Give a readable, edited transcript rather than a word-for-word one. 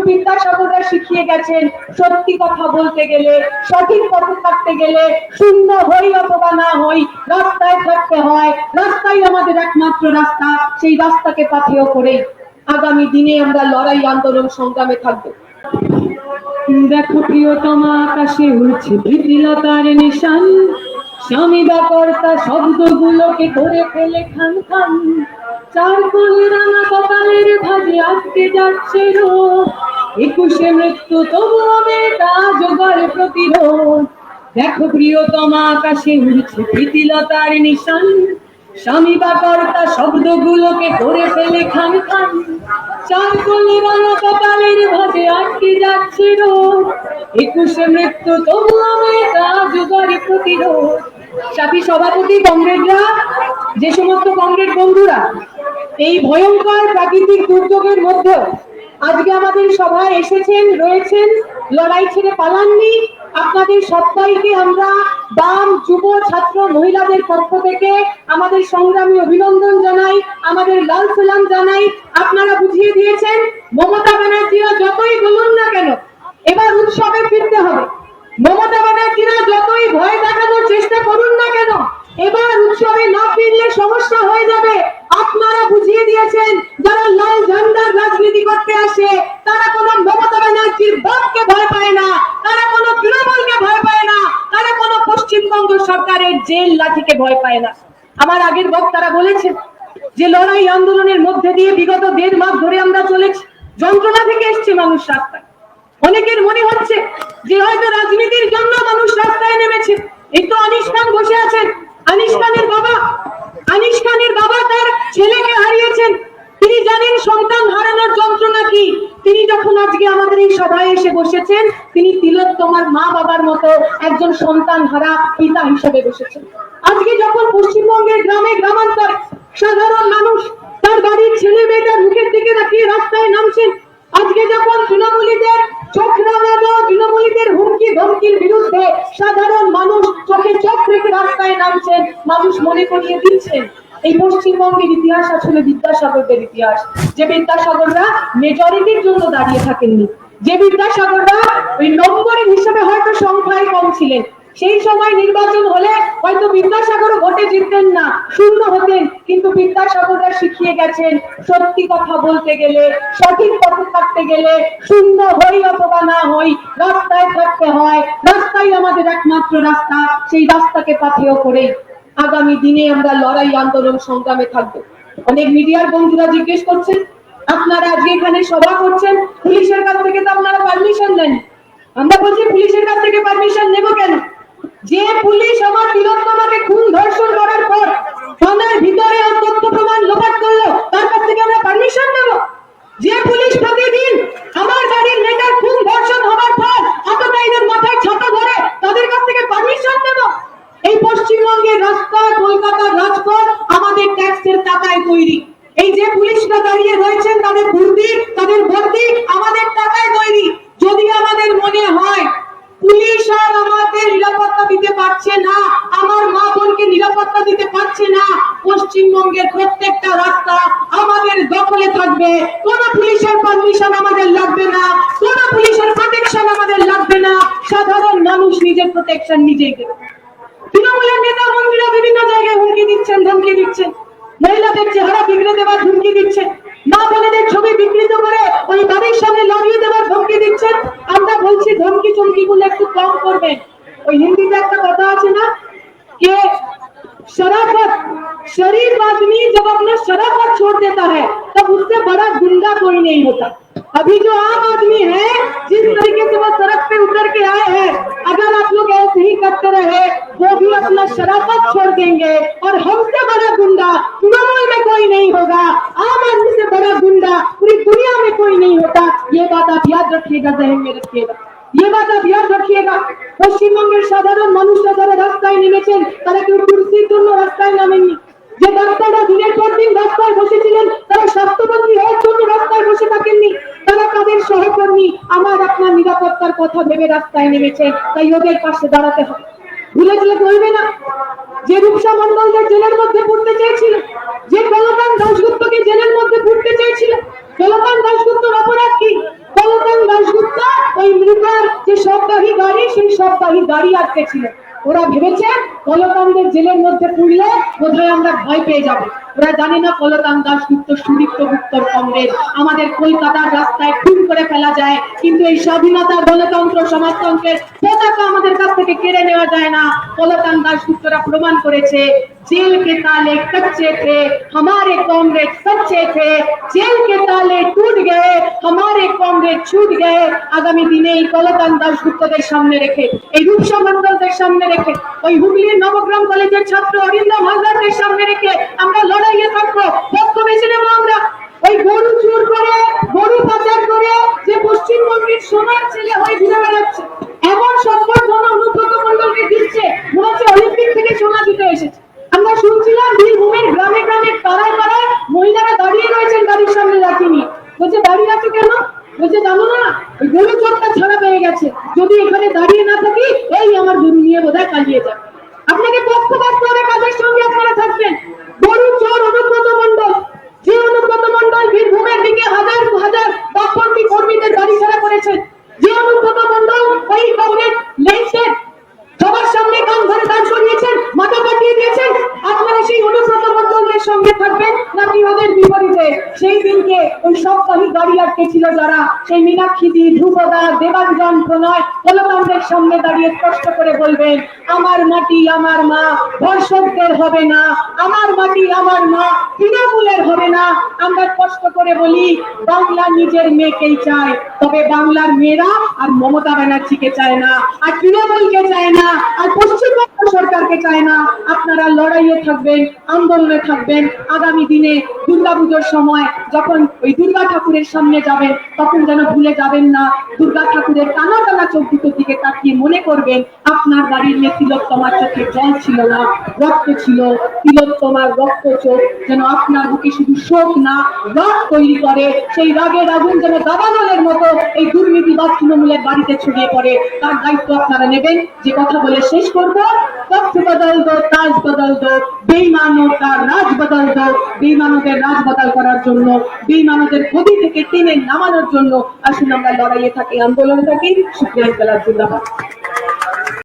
বিদ্যাসাগররা শিখিয়ে গেছেন সত্যি কথা বলতে গেলে, সঠিক পথে থাকতে গেলে শূন্য হই অথবা না হই রাস্তায় থাকতে হয়। রাস্তাই আমাদের একমাত্র রাস্তা, সেই রাস্তাকে পাথেয় করে আগামী দিনে আমরা লড়াই আন্দোলন সংগ্রামে থাকবো। দেখো প্রিয়তমা আকাশে উঠছে ভীতিলতার নিশান, স্বামী বা কর্তা শব্দগুলোকে করে ফেলে খান খান। চার কোলে রাঙা কপালের ভাজে আটকে যাচ্ছে রোদ, 21শে মৃত্যু তবুও মেয়েটা জোগাড় প্রতিরোধ। দেখো প্রিয়তমা আকাশে উঠছে ভীতিলতার নিশান, স্বামী বা কর্তা শব্দগুলোকে করে ফেলে খান খান। চার কোলে রাঙা কপালের ভাজে আটকে যাচ্ছে রোদ, 21শে মৃত্যু তবুও মেয়েটা জোগাড় প্রতিরোধ। সাথী সভাপতি, কমরেডরা, যে সমস্ত কমরেড বন্ধুরা এই ভয়ঙ্কর প্রাকৃতিক দুর্যোগের মধ্যেও আজকে আমাদের সভায় এসেছেন, রয়েছেন, লড়াই ছেড়ে পালাননি, আপনাদের সবাইকে আমরা বাম, যুব, ছাত্র, মহিলাদের পক্ষ থেকে আমাদের সংগ্রামী অভিনন্দন জানাই, আমাদের লাল সালাম জানাই। আপনারা বুঝিয়ে দিয়েছেন মমতা ব্যানার্জিরা যতই বলুন না কেন এবার উৎসবে ফিরতে হবে। মমতা ব্যানার্জিরা যতই ভয় দেখানোর চেষ্টা করুন না কেন এবার উৎসবে না ফিরলে সমস্যা হয়ে যাবে। আপনারা বুঝিয়ে দিয়েছেন যারা লাল ঝান্ডার রাজনীতি করতে আসে তারা কোনো মমতা ব্যানার্জির বাপকে ভয় পায় না, তারা কোনো তৃণমূলকে ভয় পায় না, তারা কোনো পশ্চিমবঙ্গ সরকারের জেল লাঠিকে ভয় পায় না। আমার আগের বক্তারা বলেছেন যে লড়াই আন্দোলনের মধ্যে দিয়ে বিগত 1.5 মাস ধরে আমরা চলেছি, যন্ত্রণা থেকে এসছে মানুষ রাস্তায়। অনেকের মনে হচ্ছে যে হয়তো রাজনীতির জন্য মানুষ রাস্তায় নেমেছে। এই তো আনিস খান বসে আছেন, আনিস খানের বাবা তার ছেলেকে হারিয়েছেন, তিনি জানেন সন্তান হারানোর যন্ত্রণা কি। তিনি যখন আজকে আমাদের এই সভায় এসে বসেছেন তিনি তিলোত্তমার মা বাবার মতো একজন সন্তান হারা পিতা হিসেবে বসেছেন। আজকে যখন পশ্চিমবঙ্গের গ্রামে গ্রামান্তরে সাধারণ মানুষ তার বাড়ির ছেলে মেয়েটার মুখের দিকে তাকিয়ে রাস্তায় নামছেন, আজকে যখন তৃণমূলীদের চোখ রাঙানো, তৃণমূলীদের হুমকি ধমকির বিরুদ্ধে সাধারণ মানুষ চোখে চোখ রেখে রাস্তায় নামছেন, মানুষ মনে করিয়ে দিচ্ছেন এই পশ্চিমবঙ্গের ইতিহাস আসলে বিদ্যাসাগরদের ইতিহাস। যে বিদ্যাসাগররা মেজরিটির জন্য দাঁড়িয়ে থাকেননি, যে বিদ্যাসাগররা ওই নম্বরের হিসেবে হয়তো সংখ্যায় কম ছিলেন, সেই সময় নির্বাচন হলে হয়তো বিদ্যাসাগর ভোটে জিততেন না, শূন্য হতেন, কিন্তু বিদ্যাসাগররা শিখিয়ে গেছেন সত্যি কথা বলতে গেলে, সঠিক পথে থাকতে গেলে শূন্য হই অথবা না হই রাস্তায় থাকতে হয়। রাস্তাই আমাদের একমাত্র রাস্তা, সেই রাস্তাকে পাথেয় করে আগামী দিনে আমরা লড়াই আন্দোলন সংগ্রামে থাকবো। অনেক মিডিয়ার বন্ধুরা জিজ্ঞেস করছেন আপনারা আজকে এখানে সভা করছেন, পুলিশের কাছ থেকে তো আপনারা পারমিশন নেন। আমরা বলছি পুলিশের কাছ থেকে পারমিশন নেব কেন? যে পুলিশ আমার তিলোত্তমাকে খুন ধর্ষণ করার পর থানার ভিতরে তথ্য প্রমাণ লোপাট করলো তার কাছ থেকে আমরা পারমিশন নেব? যে পুলিশ প্রতিদিন আমার বাড়ির মেয়েটার খুন ধর্ষণ হওয়ার পর আততায়ীদের মাথায় ছাতা ধরে তাদের কাছ থেকে পারমিশন নেব? এই পশ্চিমবঙ্গের রাস্তা, কলকাতার রাজপথ আমাদের ট্যাক্সের টাকায় তৈরি। এই যে পুলিশরা দাঁড়িয়ে রয়েছেন তাদের ভর্তি, তাদের ভর্তি আমাদের টাকায় তৈরি। যদি আমাদের মনে হয় পুলিশ আর আমাদের নিরাপত্তা দিতে পারছে না, আমার মা বোনকে নিরাপত্তা দিতে পারছে না, পশ্চিমবঙ্গের প্রত্যেকটা রাস্তা আমাদের দখলে থাকবে, কোন পুলিশের পারমিশন আমাদের লাগবে না, কোন পুলিশের প্রোটেকশন আমাদের লাগবে না, সাধারণ মানুষ নিজের প্রোটেকশন নিজেই দেবে। তৃণমূলের নেতা মন্ত্রীরা বিভিন্ন জায়গায় হুমকি দিচ্ছেন, ধমকি দিচ্ছেন, মহিলাদের চেহারা বিগড়ে দেওয়ার হুমকি দিচ্ছেন, মা বোনেদের ছবি বিকৃত করে ওই বাড়ির সামনে লাগিয়ে দেওয়ার ধমকি দিচ্ছেন। আমরা বলছি ধমকি চমকি গুলো একটু কম করবেন। ওই হিন্দিতে একটা কথা আছে না कि शराफत, शरीफ आदमी जब अपना शराफत छोड़ देता है तब उससे बड़ा गुंडा कोई नहीं होता। अभी जो आम आदमी है जिस तरीके से वो सड़क पे उतर के आए हैं, अगर आप लोग ऐसे ही करते रहे वो भी अपना शराफत छोड़ देंगे और हमसे बड़ा गुंडा तृणमूल में कोई नहीं होगा, आम आदमी से बड़ा गुंडा पूरी दुनिया में कोई नहीं होता। ये बात आप याद रखिएगा, जहन में रखिएगा, ये बात आप याद रखिएगा। পশ্চিমবঙ্গের সাধারণ মানুষরা যারা রাস্তায় নেমেছেন তারা কেউ কুর্সির জন্য রাস্তায় নামেননি। যে ডাক্তাররা দিনের পর দিন রাস্তায় বসেছিলেন তারা স্বাস্থ্যমন্ত্রী হওয়ার জন্য রাস্তায় বসে থাকেননি, তারা তাদের সহকর্মী আমার আপনার নিরাপত্তার কথা ভেবে রাস্তায় নেমেছে। তাই ওদের পাশে দাঁড়াতে হবে। ভুলে গেলে চলবে না যে রূপসা মন্ডলদের জেলের মধ্যে পড়তে চেয়েছিল, যে কলকান দাশগুপ্তকে জেলের মধ্যে পড়তে চেয়েছিল, কলকান দাশগুপ্তর অপরাধ কি? কলকান যে শববাহী গাড়ি, সেই শববাহী গাড়ি আটকে ছিল। ওরা ভেবেছে কলকান্দের জেলের মধ্যে পুড়লে বোধহয় আমরা ভয় পেয়ে যাব। ওরা জানে না কলকান দাশগুপ্ত, সুদীপ্ত গুপ্তর কংগ্রেস আমাদের কলকাতার রাস্তায় খুন করে ফেলা যায়, কিন্তু এই স্বাধীনতা, গণতন্ত্র, সমাজতন্ত্রের পতাকা আমাদের কাছ থেকে কেড়ে নেওয়া যায় না। কলকান দাশগুপ্তরা প্রমাণ করেছে, जेल के ताले कच्चे थे, हमारे कांग्रेस सच्चे थे। जेल के ताले टूट गए, हमारे कांग्रेस छूट गए। आगामी दिने এই কলকান দাশগুপ্তদের সামনে রেখে, এই রূপসা মণ্ডলদের সামনে রেখে, ওই হুগলির নবগ্রাম কলেজের ছাত্র অরিন্দম হালদারদের সামনে রেখে আমরা লড়াইয়ে থাকবো। পক্ষ বেছে নেবো আমরা। ওই গরু চুর করে, গরু পাচার করে যে পশ্চিমবঙ্গের সোনার ছেলে হয়ে ঘুরে বেড়াচ্ছে, এমন সম্বর্ধনা অনুব্রত মণ্ডলকে দিচ্ছে, মনে হচ্ছে অলিম্পিক থেকে সোনা জিতে এসেছে। আমরা শুনছিলাম বীরভূমের গ্রামে গ্রামে পাড়ায় পাড়ায় মহিলারা দাঁড়িয়ে রয়েছেন গাড়ির সামনে রাখিনি। বলছে দাঁড়িয়ে আছো কেন? বলছে জানো না, ওই গরু চোরটা ছাড়া পেয়ে গেছে, যদি এখানে দাঁড়িয়ে না থাকি এই আমার গরু নিয়ে বোধহয় পালিয়ে যাবে। আপনাকে পক্ষপাত করে কাদের সঙ্গে আপনারা থাকবেন? গরু চোর অনুব্রত মণ্ডল, যে অনুব্রত মণ্ডল বীরভূমের দিকে হাজার হাজার বামপন্থী কর্মীদের গাড়ি ছাড়া করেছেন, যে অনুব্রত মণ্ডল ওই কংগ্রেস লেন্সের সবার সামনে কান ধরে দাঁড় করিয়েছেন, মাথা কাটিয়ে দিয়েছেন, আপনারা সেই অনুব্রত মণ্ডলদের সঙ্গে থাকবেন নাকি ওদের বিপরীতে? সেই দিনকে ওই সববাহী গাড়ি আটকে ছিল যারা, সেই মীনাক্ষী, ধ্রুবদা, দেবাঞ্জন, প্রণয় কলকান্দের সামনে দাঁড়িয়ে স্পষ্ট করে বলবেন, আমার মাটি আমার মা, ধর্ষকদের হবে না, আমার মাটি আমার মা, তৃণমূলের হবে না। আমরা স্পষ্ট করে বলি, বাংলা নিজের মেয়েকেই চায়, তবে বাংলার মেয়েরা আর মমতা ব্যানার্জিকে চায় না, আর তৃণমূলকে চায় না, আর পশ্চিমবঙ্গ সরকারকে চায় না। আপনারা লড়াইয়ে থাকবেন, আন্দোলনে থাকবেন। আগামী দিনে দুর্গাপুজোর সময় যখন ওই দুর্গা ঠাকুরের সামনে যাবেন, তখন যেন ভুলে যাবেন না, দুর্গা ঠাকুরের টানা টানা চোখ দুটোর দিকে তাকিয়ে মনে করবেন আপনার বাড়ির মেয়ে তিলোত্তমার চোখে জল ছিল না, রক্ত ছিল। তিলোত্তমার রক্ত চোখ যেন আপনার বুকে শুধু শোক না, রাগ তৈরি করে। সেই রাগের আগুন যেন দাবানলের মতো এই দুর্নীতিবাদ তৃণমূলের বাড়িতে ছড়িয়ে পড়ে, তার দায়িত্ব আপনারা নেবেন। যে কথা বলে শেষ করব, তথ্য বদল দো, তাজ বদল দো, বেঈমানों का রাজ বদল দো। বেঈমানদের রাজ বদল করার জন্য, বেঈমানদের গদি থেকে টেনে নামানোর জন্য আসুন আমরা লড়াইয়ে থাকি, আন্দোলনে থাকি। শুকরিয়া, জিন্দাবাদ।